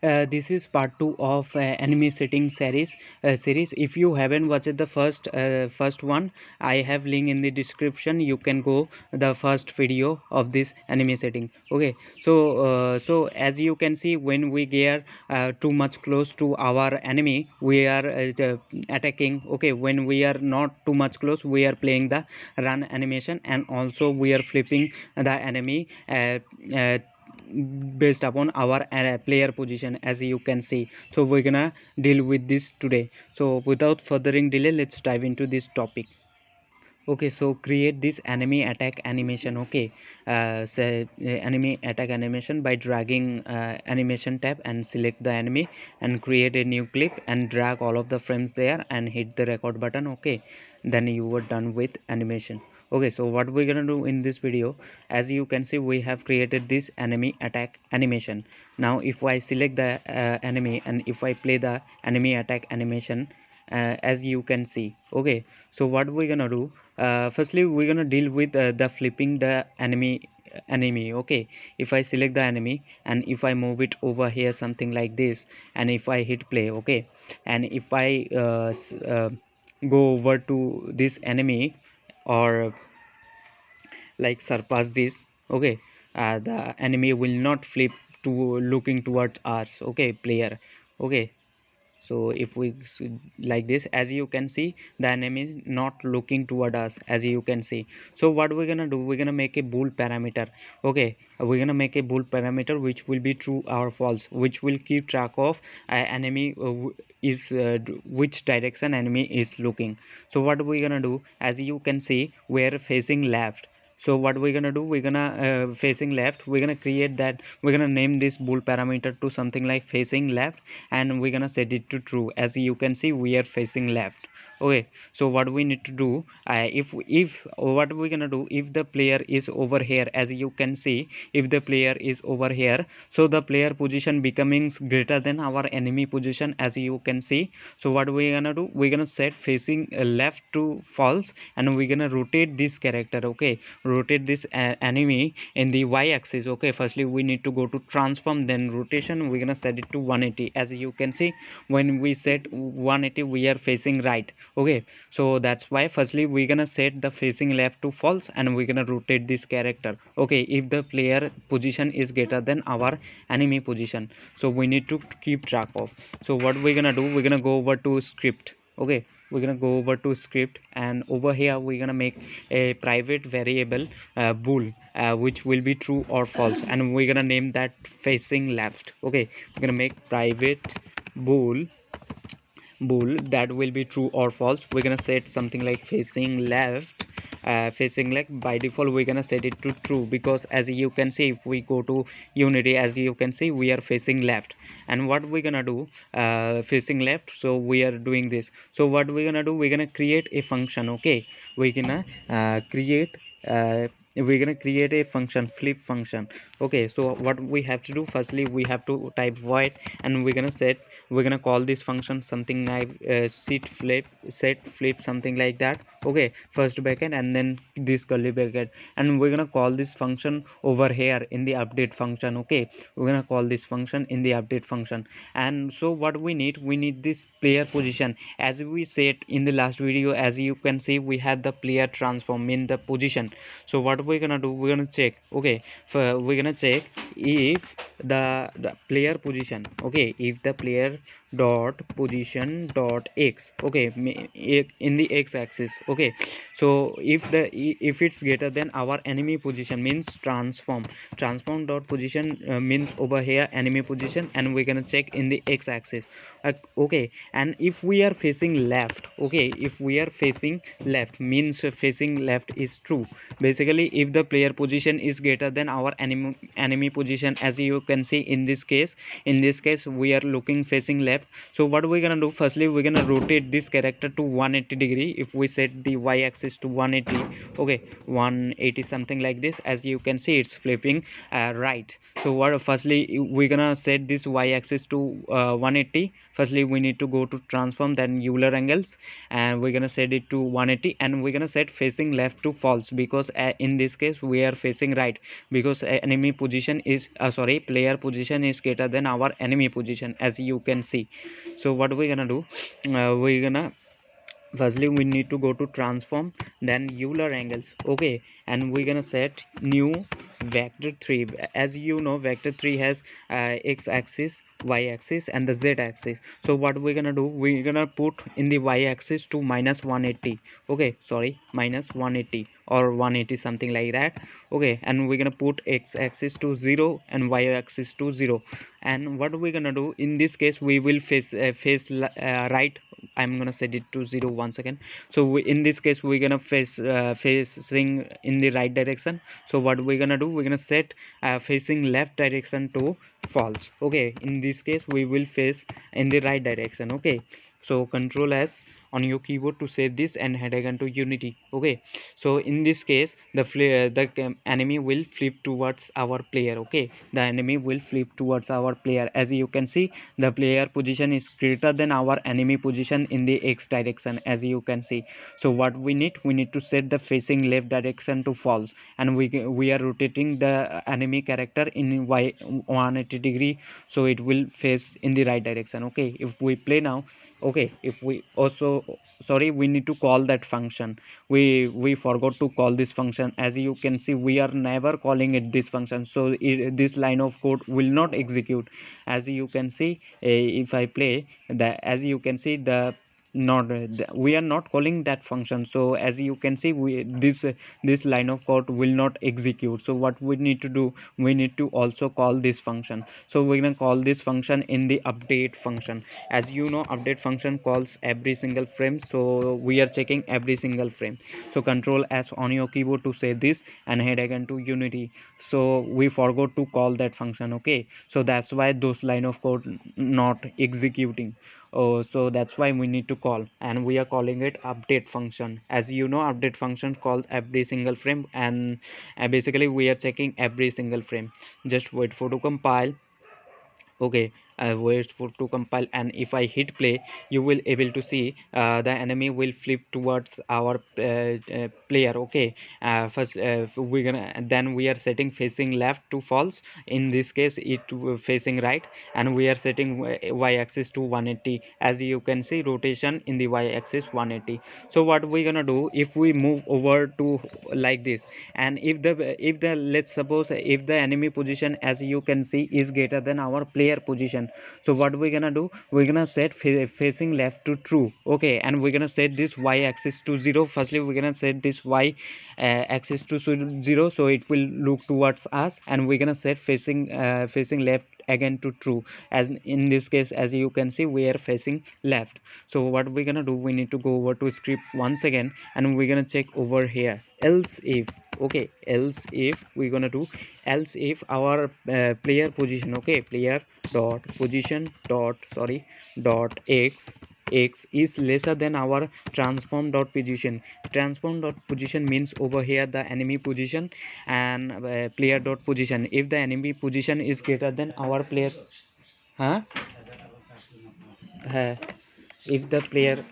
This is part 2 of enemy setting series. If you haven't watched the first one, I have link in the description. You can go the first video of this enemy setting. Okay, so as you can see, when we get too much close to our enemy, we are attacking. Okay, when we are not too much close, we are playing the run animation, and also we are flipping the enemy based upon our player position, as you can see. So we're gonna deal with this today. So without furthering delay, let's dive into this topic. Okay, so create this enemy attack animation. Okay, enemy attack animation by dragging animation tab and select the enemy and create a new clip and drag all of the frames there and hit the record button. Okay, then you were done with animation. Okay, so what we're gonna do in this video, as you can see, we have created this enemy attack animation. Now if I select the enemy and if I play the enemy attack animation, as you can see. Okay, so what we're gonna do, firstly we're gonna deal with the flipping the enemy. Okay, if I select the enemy and if I move it over here something like this, and if I hit play, okay, and if I go over to this enemy or like surpass this, okay, the enemy will not flip to looking towards us, okay, player. Okay, so if we like this, as you can see, the enemy is not looking toward us, as you can see. So what we're gonna do, we're gonna make a bool parameter. Okay, we're gonna make a bool parameter which will be true or false, which will keep track of enemy is which direction enemy is looking. So what we're gonna do, as you can see, we're facing left. So what we're gonna do, we're gonna facing left, we're gonna create that, we're gonna name this bool parameter to something like facing left, and we're gonna set it to true. As you can see, we are facing left. Okay, so what we need to do, if what we're gonna do, if the player is over here, as you can see, if the player is over here, so the player position becoming greater than our enemy position, as you can see. So what we're gonna do, we're gonna set facing left to false, and we're gonna rotate this character. Okay, rotate this enemy in the y-axis. Okay, firstly we need to go to transform, then rotation, we're gonna set it to 180. As you can see, when we set 180, we are facing right. Okay, so that's why firstly we're gonna set the facing left to false, and we're gonna rotate this character. Okay, if the player position is greater than our enemy position, so we need to keep track of. So what we're gonna do, we're gonna go over to script. Okay, we're gonna go over to script, and over here we're gonna make a private variable bool, which will be true or false, and we're gonna name that facing left. Okay, we're gonna make private bool that will be true or false. We're gonna set something like facing left. Facing left, by default we're gonna set it to true, because as you can see, if we go to unity, as you can see, we are facing left. And what we're gonna do, facing left, so we are doing this. So what we're gonna do, we're gonna create a function. Okay, we're gonna create a function, flip function. Okay, so what we have to do, firstly we have to type void, and we're gonna call this function something like set flip, something like that. Okay, first bracket and then this curly bracket, and we're gonna call this function over here in the update function. Okay, we're gonna call this function in the update function. And so what we need this player position, as we said in the last video. As you can see, we have the player transform in the position. So what we're gonna do, we're gonna check. Okay, we're gonna check if the player position, okay, if the player dot position dot x, okay, in the x axis. Okay, so if it's greater than our enemy position, means transform dot position means over here enemy position, and we're gonna check in the x axis. Okay, and if we are facing left, okay, if we are facing left, means facing left is true. Basically, if the player position is greater than our enemy position, as you can see in this case we are looking facing left. So what we're gonna do, firstly we're gonna rotate this character to 180 degree. If we set the y-axis to 180, okay, 180 something like this, as you can see, it's flipping right. So what, firstly we're gonna set this y-axis to 180. Firstly we need to go to transform, then Euler angles, and we're gonna set it to 180, and we're gonna set facing left to false, because in this case we are facing right, because enemy position is sorry, player position is greater than our enemy position, as you can see. So what we're gonna do, we're gonna firstly we need to go to transform, then Euler angles. Okay, and we're gonna set new vector 3. As you know, vector 3 has x axis, y axis, and the z axis. So what we're gonna do, we're gonna put in the y axis to minus 180. Okay, sorry, minus 180 or 180, something like that. Okay, and we're gonna put x axis to 0 and y axis to 0. And what we're gonna do in this case, we will face right. I'm gonna set it to 0 once again. So in this case we're gonna facing in the right direction. So what we're gonna do, we're gonna set facing left direction to false. Okay, in this case we will face in the right direction. Okay, so control S on your keyboard to save this and head again to Unity. Okay, so in this case the enemy will flip towards our player. Okay, the enemy will flip towards our player. As you can see, the player position is greater than our enemy position in the x direction, as you can see. So what we need to set the facing left direction to false, and we are rotating the enemy character in y 180 degree, so it will face in the right direction. Okay, if we play now, okay, if we also, sorry, we need to call that function. We forgot to call this function. As you can see, we are never calling it this function, so this line of code will not execute. As you can see, if I play the, as you can see, the not we are not calling that function. So as you can see, this line of code will not execute. So what we need to do, we need to also call this function. So we're gonna call this function in the update function. As you know, update function calls every single frame, so we are checking every single frame. So control S on your keyboard to save this and head again to Unity. So we forgot to call that function. Okay, so that's why those line of code not executing. Oh, so that's why we need to call, and we are calling it update function. As you know, update function calls every single frame, and basically we are checking every single frame. Just wait for to compile. Okay, wait for to compile, and if I hit play, you will able to see the enemy will flip towards our player. Okay, first we're gonna, then we are setting facing left to false. In this case it facing right, and we are setting y axis to 180. As you can see, rotation in the y axis 180. So what we're gonna do, if we move over to like this, and if the let's suppose if the enemy position, as you can see, is greater than our player position, so what we're gonna do, we're gonna set facing left to true. Okay, and we're gonna set this y axis to 0. Firstly we're gonna set this y axis to 0, so it will look towards us, and we're gonna set facing left again to true. As in this case, as you can see, we are facing left. So what we're gonna do, we need to go over to script once again, and we're gonna check over here, else if. Okay, else if we're gonna do, else if our player position, okay, player dot position dot, sorry, dot x is lesser than our transform dot position. Transform dot position means over here the enemy position, and player dot position, if the enemy position is greater than our player, huh? uh, if the player,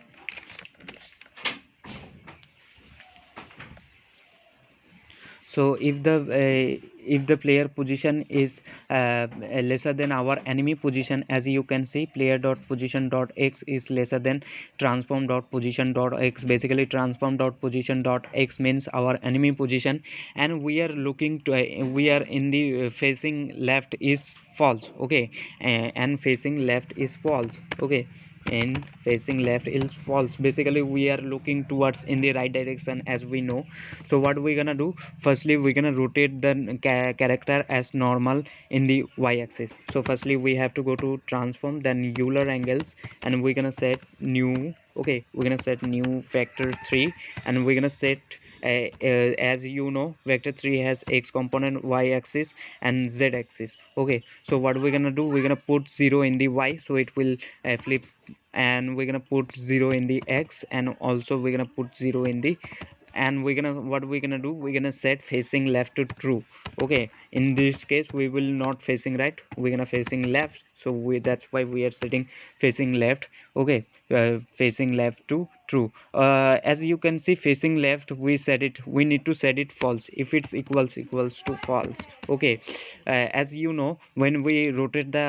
so if the player position is lesser than our enemy position, as you can see, player dot position dot x is lesser than transform dot position dot x. Basically transform dot position dot x means our enemy position, and we are looking to we are in the facing left is false. Okay, and facing left is false. Okay, and facing left is false. Basically we are looking towards in the right direction, as we know. So what we're gonna do, firstly we're gonna rotate the character as normal in the y axis. So firstly we have to go to transform, then Euler angles, and we're gonna set new. Okay, we're gonna set new vector 3, and we're gonna set as you know, vector 3 has x component, y axis, and z axis. Okay, so what we're gonna do, we're gonna put 0 in the y, so it will flip, and we're gonna put 0 in the x, and also we're gonna put 0 in the, and we're gonna, what we're gonna do, we're gonna set facing left to true. Okay, in this case we will not facing right, we're gonna facing left, so that's why we are setting facing left. Okay, facing left to true. As you can see, facing left, we need to set it false if it's equals to false. Okay. As you know, when we rotate the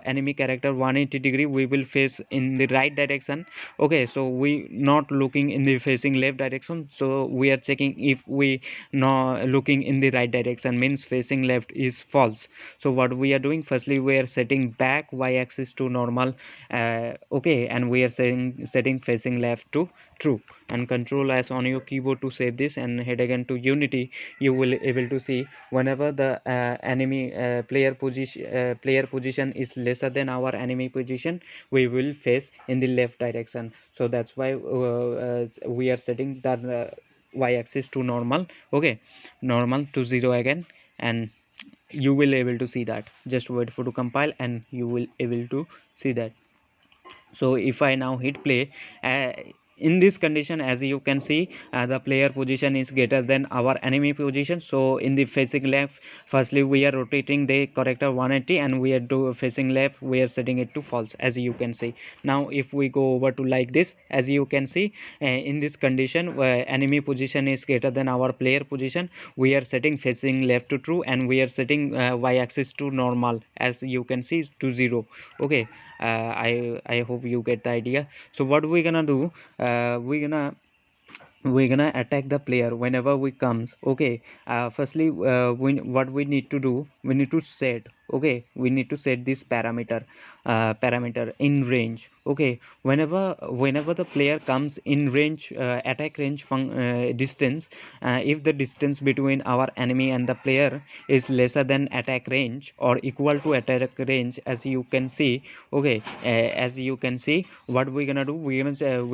enemy character 180-degree, we will face in the right direction. Okay, so we not looking in the facing left direction, so we are checking if we not looking in the right direction, means facing left is false. So what we are doing, firstly we are setting back y-axis to normal. Okay, and we are setting facing left to true, and control s on your keyboard to save this, and head again to Unity. You will able to see whenever the enemy player position is lesser than our enemy position, we will face in the left direction. So that's why we are setting the y-axis to normal. Okay, normal to 0 again, and you will able to see that. Just wait for to compile and you will able to see that. So if I now hit play, in this condition, as you can see, the player position is greater than our enemy position. So in the facing left, firstly we are rotating the character 180, and we are facing left, we are setting it to false, as you can see. Now if we go over to like this, as you can see, in this condition where enemy position is greater than our player position, we are setting facing left to true, and we are setting y-axis to normal, as you can see, to 0. Okay. I hope you get the idea. So what we're gonna do, we're gonna attack the player whenever we comes. Okay. Firstly, what we need to do, we need to set. Okay, we need to set this parameter in range. Okay, whenever the player comes in range, attack range distance, if the distance between our enemy and the player is lesser than attack range or equal to attack range, as you can see. Okay, as you can see, what we're gonna do, we're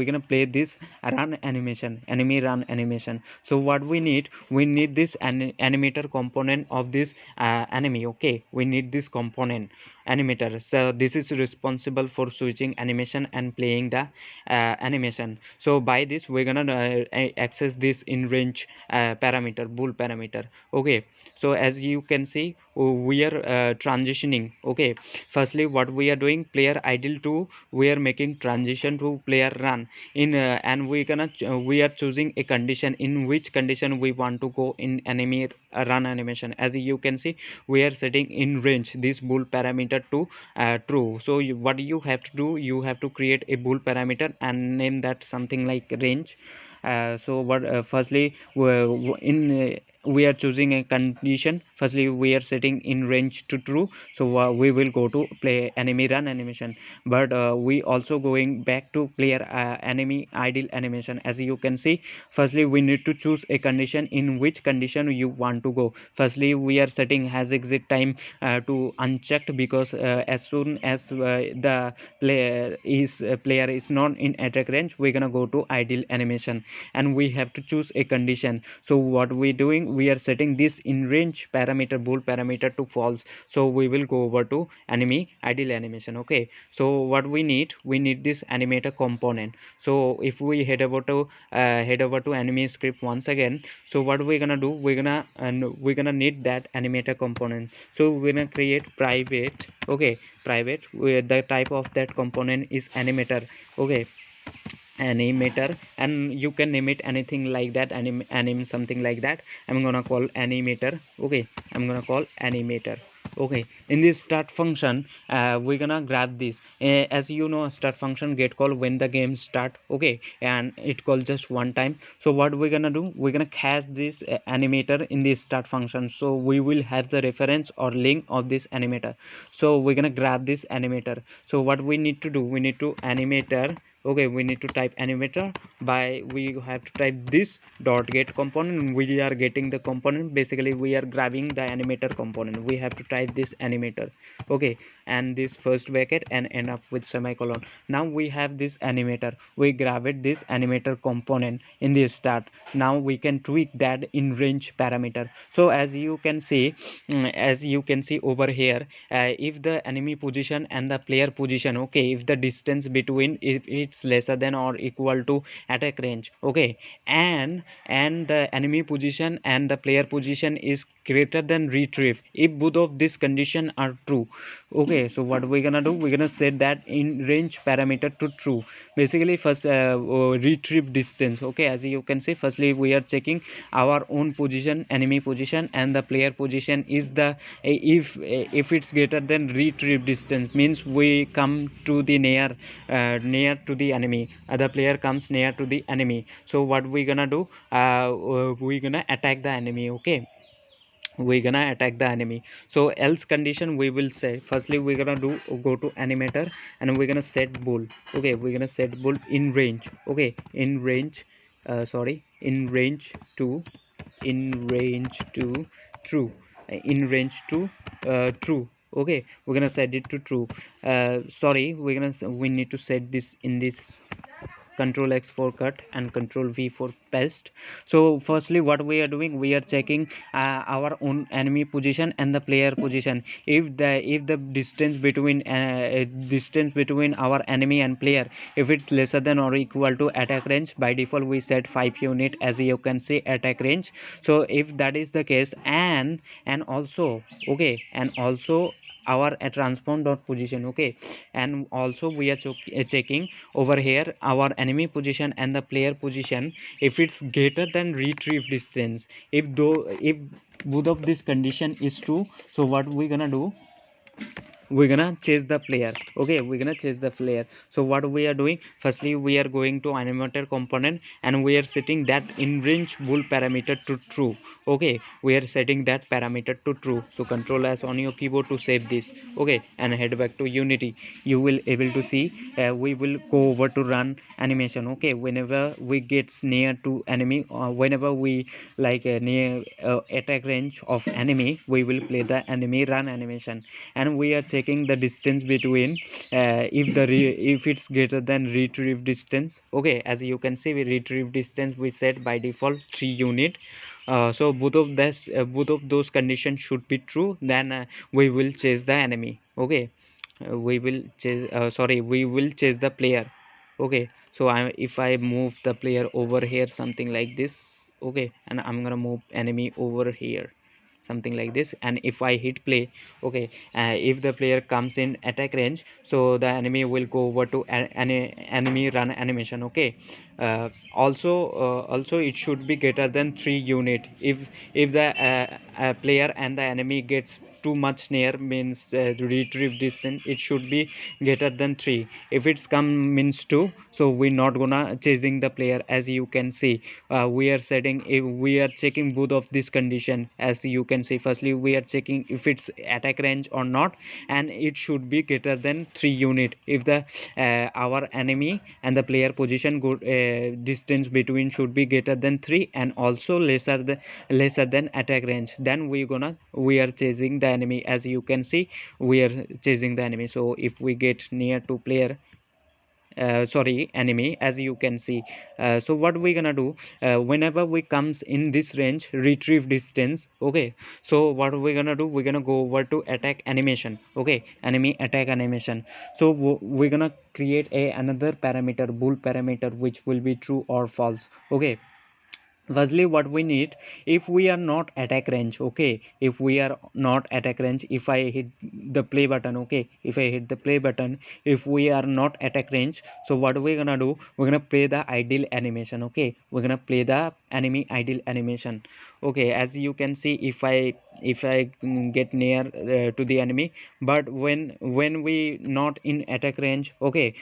gonna play this run animation, enemy run animation. So what we need this animator component of this enemy. Okay, we need this component animator. So this is responsible for switching animation and playing the animation. So by this we're gonna access this in range parameter, bool parameter. Okay, so as you can see, we are transitioning. Okay, firstly what we are doing, player idle to, we are making transition to player run in, and we are choosing a condition in which condition we want to go in enemy run animation. As you can see, we are setting in range this bool parameter to true. So what you have to do, you have to create a bool parameter and name that something like range. So what firstly we are choosing a condition. Firstly we are setting in range to true, so we will go to play enemy run animation. But we also going back to player enemy idle animation. As you can see, firstly we need to choose a condition in which condition you want to go. Firstly we are setting has exit time to unchecked, because as soon as the player is not in attack range, we're gonna go to idle animation, and we have to choose a condition. So what we doing, we are setting this in range parameter, bool parameter, to false. So we will go over to enemy idle animation. Okay, so what we need this animator component. So if we head over to enemy script once again, so what we're gonna do, we're gonna need that animator component. So we're gonna create private. Okay, private, where the type of that component is animator. Okay, animator, and you can name it anything like that, anim something like that. I'm gonna call animator. Okay, I'm gonna call animator. Okay, in this start function, we're gonna grab this. As you know, start function get call when the game start. Okay, and it calls just one time. So what we're gonna do, we're gonna cache this animator in this start function, so we will have the reference or link of this animator. So we're gonna grab this animator. So what we need to do, we need to animator. Okay, we need to type animator. By we have to type this dot get component. We are getting the component, basically we are grabbing the animator component. We have to type this animator. Okay, and this first bracket and end up with semicolon. Now we have this animator, we grab it this animator component in this start. Now we can tweak that in range parameter. So as you can see, as you can see over here, if the enemy position and the player position, okay, if the distance between, if it's lesser than or equal to attack range, okay, and the enemy position and the player position is greater than retrieve, if both of these conditions are true. Okay, Okay, so what we're gonna do, we're gonna set that in range parameter to true. Basically first retrieve distance. Okay, as you can see, firstly we are checking our own position, enemy position, and the player position is the if it's greater than retrieve distance, means we come to the near to the enemy, the player comes near to the enemy. So what we're gonna do, we're gonna attack the enemy. Okay, we're gonna attack the enemy. So else condition we will say, firstly we're gonna do, go to animator, and we're gonna set bull. Okay, we're gonna set bull in range. Okay, in range, sorry, in range to, in range to true, in range to true. Okay, we're gonna set it to true. Sorry, we need to set this in this control X for cut and control V for paste. So firstly what we are doing, we are checking our own enemy position and the player position. If the distance between our enemy and player, if it's lesser than or equal to attack range, by default we set 5 unit, as you can see, attack range. So if that is the case, and also, okay, and also our transform dot position. Okay, and also we are checking over here our enemy position and the player position, if it's greater than retrieve distance. If both of this condition is true, so what we're gonna do, we're gonna chase the player. Okay, we're gonna chase the player. So what we are doing, firstly we are going to animator component, and we are setting that in range bool parameter to true. Okay, we are setting that parameter to true. So control S on your keyboard to save this. Okay, and head back to unity. You will able to see, we will go over to run animation. Okay, whenever we gets near to enemy, whenever we like near attack range of enemy, we will play the enemy run animation. And we are checking the distance between, if it's greater than retrieve distance. Okay, as you can see, we retrieve distance we set by default 3 unit. So both of those conditions should be true, then we will chase the enemy. Okay, we will chase, sorry, we will chase the player. Okay, so if I move the player over here, something like this. Okay, and I'm gonna move enemy over here, something like this, and if I hit play. Okay, if the player comes in attack range, so the enemy will go over to an enemy run animation. Okay, also it should be greater than 3 unit. If the player and the enemy gets too much near, means retrieve distance, it should be greater than 3. If it's come means 2, so we're not gonna chasing the player. As you can see, we are setting, if we are checking both of this condition. As you can see, firstly we are checking if it's attack range or not, and it should be greater than 3 unit. If the our enemy and the player position good, distance between should be greater than 3, and also lesser than attack range, then we are chasing the enemy. As you can see, we are chasing the enemy. So if we get near to player, sorry, enemy, as you can see, so what we're gonna do, whenever we comes in this range retrieve distance. Okay, so what we're gonna do, we're gonna go over to attack animation. Okay, enemy attack animation. So we're gonna create another parameter, bool parameter, which will be true or false. Okay, firstly what we need, if we are not attack range. Okay, if we are not attack range, if I hit the play button. Okay, if I hit the play button, if we are not attack range, so what we're gonna do, we're gonna play the ideal animation. Okay, we're gonna play the enemy ideal animation. Okay, as you can see, if I get near to the enemy, but when we not in attack range. Okay,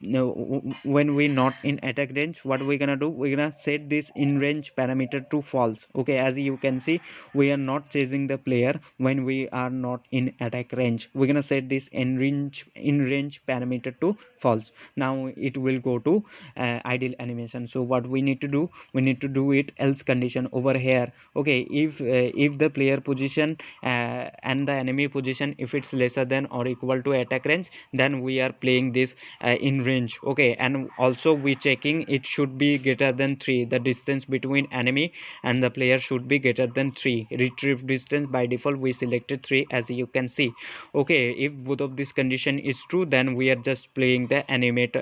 no, when we not in attack range, what we're gonna do, we're gonna set this in range parameter to false. Okay, as you can see, we are not chasing the player when we are not in attack range. We're gonna set this in range parameter to false. Now it will go to ideal animation. So what we need to do, we need to do it else condition over here. Okay, if the player position and the enemy position, if it's lesser than or equal to attack range, then we are playing this in range. Okay, and also we checking it should be greater than 3. The distance between enemy and the player should be greater than 3. Retrieve distance, by default we selected 3, as you can see. Okay, if both of this condition is true, then we are just playing the animate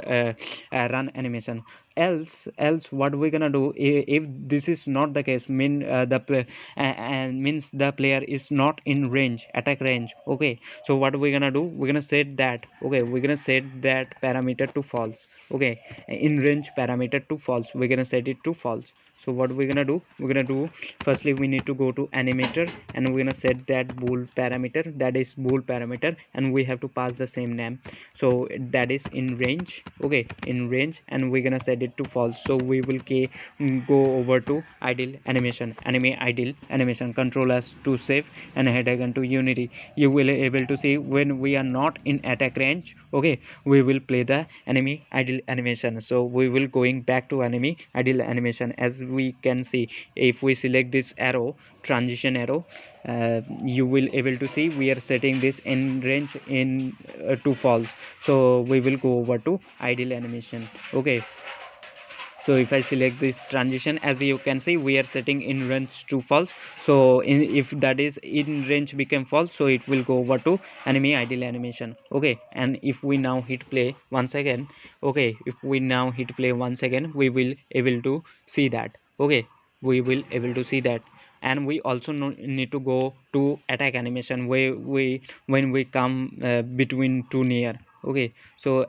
run animation. else what we're gonna do, if this is not the case, means the player is not in range, attack range. Okay, so what we're gonna do, we're gonna set that, okay, we're gonna set that parameter to false. Okay, in range parameter to false, we're gonna set it to false. So what we're gonna do, firstly we need to go to animator, and we're gonna set that bool parameter, that is bool parameter, and we have to pass the same name. So that is in range. Okay, in range, and we're gonna set it to false. So we will go over to idle animation, idle animation, control s to save, and head again to unity. You will able to see when we are not in attack range. Okay, we will play the enemy idle animation. So we will going back to enemy idle animation. As we can see, if we select this arrow, transition arrow, you will able to see we are setting this in range in to false. So we will go over to idle animation. Okay, so if I select this transition, as you can see we are setting in range to false. So if that is in range become false, so it will go over to enemy idle animation. Okay, and if we now hit play once again, okay, if we now hit play once again, we will able to see that. Okay, we will able to see that. And we also need to go to attack animation, where we when we come between two near. Okay, so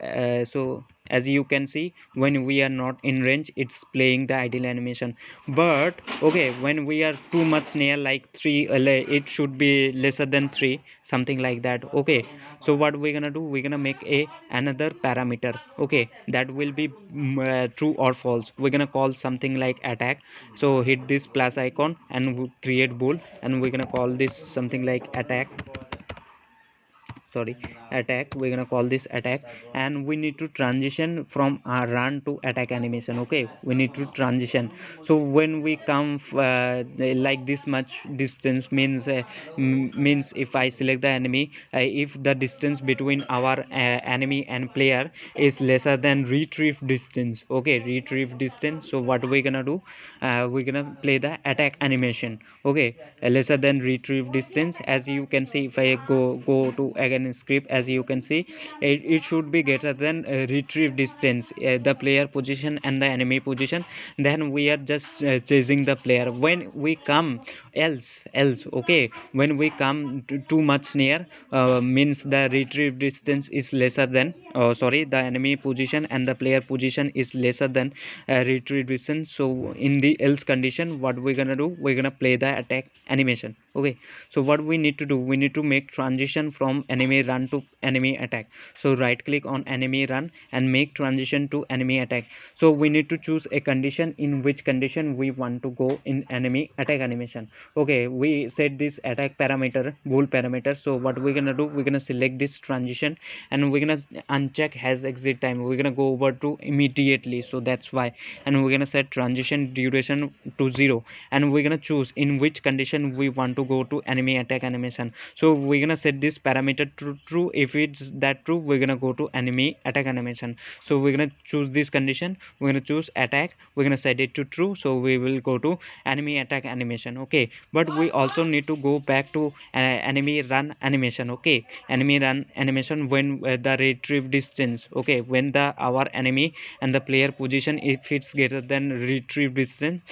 as you can see, when we are not in range, it's playing the idle animation. But okay, when we are too much near, like 3, it should be lesser than 3, something like that. Okay, so what we're gonna do, we're gonna make another parameter. Okay, that will be true or false. We're gonna call something like attack. So hit this plus icon and create bool, and we're gonna call this something like attack. Sorry, attack, we're gonna call this attack. And we need to transition from our run to attack animation. Okay, we need to transition. So when we come like this much distance, means if I select the enemy, if the distance between our enemy and player is lesser than retrieve distance. Okay, retrieve distance. So what we're gonna do, we're gonna play the attack animation. Okay, lesser than retrieve distance. As you can see, if I go to again script, as you can see, it should be greater than retrieve distance, the player position and the enemy position. Then we are just chasing the player. When we come else, okay, when we come too much near, means the retrieve distance is lesser than, sorry, the enemy position and the player position is lesser than retrieve distance. So in the else condition, what we're gonna do, we're gonna play the attack animation. Okay, so what we need to do, we need to make transition from enemy run to enemy attack. So right click on enemy run and make transition to enemy attack. So we need to choose a condition, in which condition we want to go in enemy attack animation. Okay, we set this attack parameter, bool parameter. So what we're gonna do, we're gonna select this transition, and we're gonna uncheck has exit time. We're gonna go over to immediately, so that's why. And we're gonna set transition duration to 0, and we're gonna choose in which condition we want to go to enemy attack animation. So we're gonna set this parameter to true. If it's that true, we're gonna go to enemy attack animation. So we're gonna choose this condition, we're gonna choose attack, we're gonna set it to true. So we will go to enemy attack animation. Okay, but we also need to go back to enemy run animation. Okay, enemy run animation, when the retrieve distance, okay, when the our enemy and the player position, if it's greater than retrieve distance,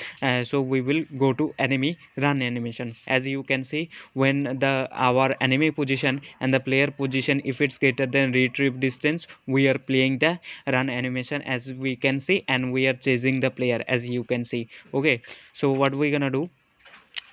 so we will go to enemy run animation. As you can see, when the our enemy position and the player position, if it's greater than retrieve distance, we are playing the run animation, as we can see, and we are chasing the player, as you can see. Okay, so what we're gonna do,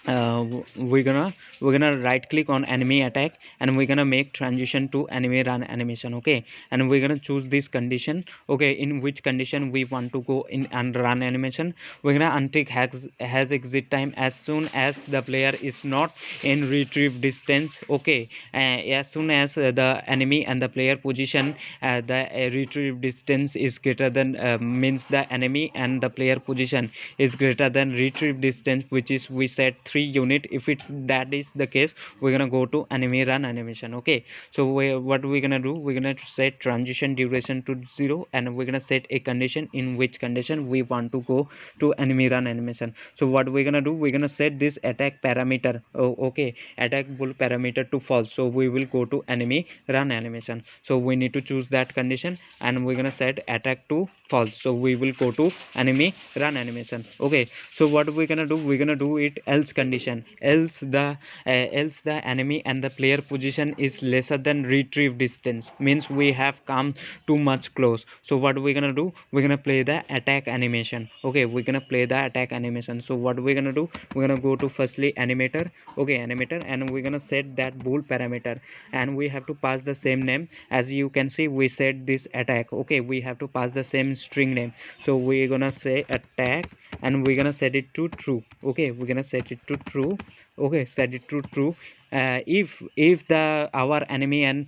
uh, we're gonna right click on enemy attack, and we're gonna make transition to enemy run animation. Okay, and we're gonna choose this condition. Okay, in which condition we want to go in and run animation. We're gonna untick has exit time as soon as the player is not in retrieve distance. Okay, as soon as the enemy and the player position, the retrieve distance is greater than, means the enemy and the player position is greater than retrieve distance, which is we set 3 unit. If it's that is the case, we're gonna go to enemy run animation. Okay, so what we're gonna do, we're gonna set transition duration to 0, and we're gonna set a condition in which condition we want to go to enemy run animation. So what we're gonna do, we're gonna set this attack parameter, okay, attack bull parameter to false, so we will go to enemy run animation. So we need to choose that condition, and we're gonna set attack to false, so we will go to enemy run animation. Okay, so what we're gonna do, we're gonna do it else condition, else the enemy and the player position is lesser than retrieve distance, means we have come too much close. So what we're gonna do, we're gonna play the attack animation. Okay, we're gonna play the attack animation. So what we're gonna do, we're gonna go to firstly animator. Okay, animator, and we're gonna set that bool parameter, and we have to pass the same name. As you can see, we set this attack. Okay, we have to pass the same string name, so we're gonna say attack, and we're gonna set it to true. Okay, we're gonna set it to true. Okay, set it to true. If the our enemy and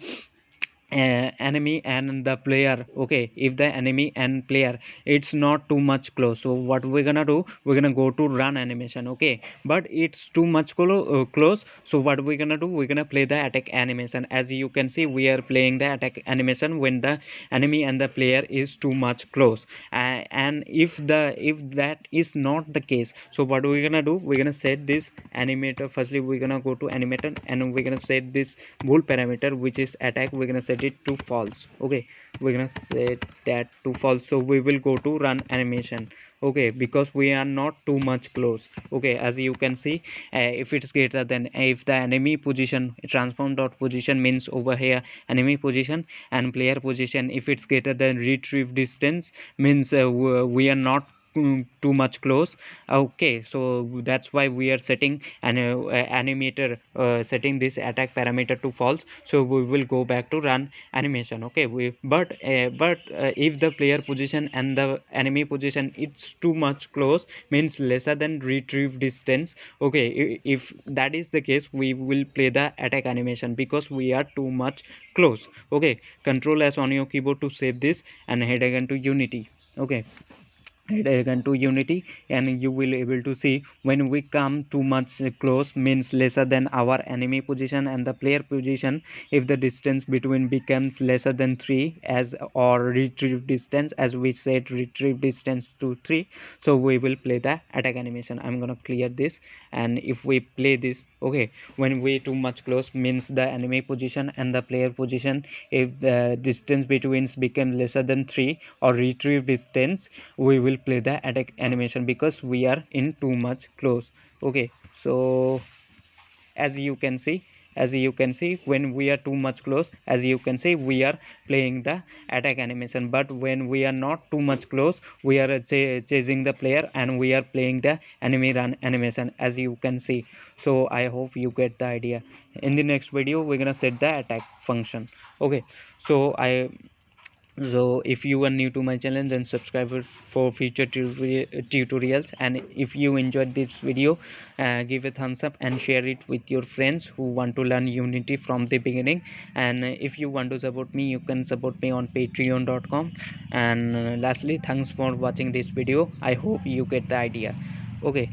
the player, okay, if the enemy and player, it's not too much close, so what we're gonna do, we're gonna go to run animation. Okay, but it's too much close, so what we're gonna do, we're gonna play the attack animation. As you can see, we are playing the attack animation when the enemy and the player is too much close, and if that is not the case, so what we're gonna do, we're gonna set this animator. Firstly, we're gonna go to animator, and we're gonna set this bool parameter, which is attack, we're gonna set it to false. Okay, we're gonna set that to false, so we will go to run animation. Okay, because we are not too much close. Okay, as you can see, if it's greater than, if the enemy position, transform dot position means over here enemy position, and player position, if it's greater than retrieve distance, means we are not too much close. Okay, so that's why we are setting an animator, setting this attack parameter to false, so we will go back to run animation. Okay, but if the player position and the enemy position, it's too much close, means lesser than retrieve distance. Okay, if that is the case, we will play the attack animation because we are too much close. Okay, control s on your keyboard to save this, and head again to unity. Okay, head again to unity, and you will able to see when we come too much close, means lesser than our enemy position and the player position, if the distance between becomes lesser than 3, as or retrieve distance, as we said retrieve distance to 3, so we will play the attack animation. I'm gonna clear this, and if we play this, okay, when we too much close, means the enemy position and the player position, if the distance between become lesser than 3 or retrieve distance, we will play the attack animation because we are in too much close. Okay, so as you can see, when we are too much close, as you can see, we are playing the attack animation, but when we are not too much close, we are chasing the player, and we are playing the enemy run animation, as you can see. So I hope you get the idea. In the next video, we're gonna set the attack function. Okay, so if you are new to my channel, then subscribe it for future tutorials, and if you enjoyed this video, give a thumbs up and share it with your friends who want to learn unity from the beginning. And if you want to support me, you can support me on patreon.com. And lastly, thanks for watching this video. I hope you get the idea. Okay.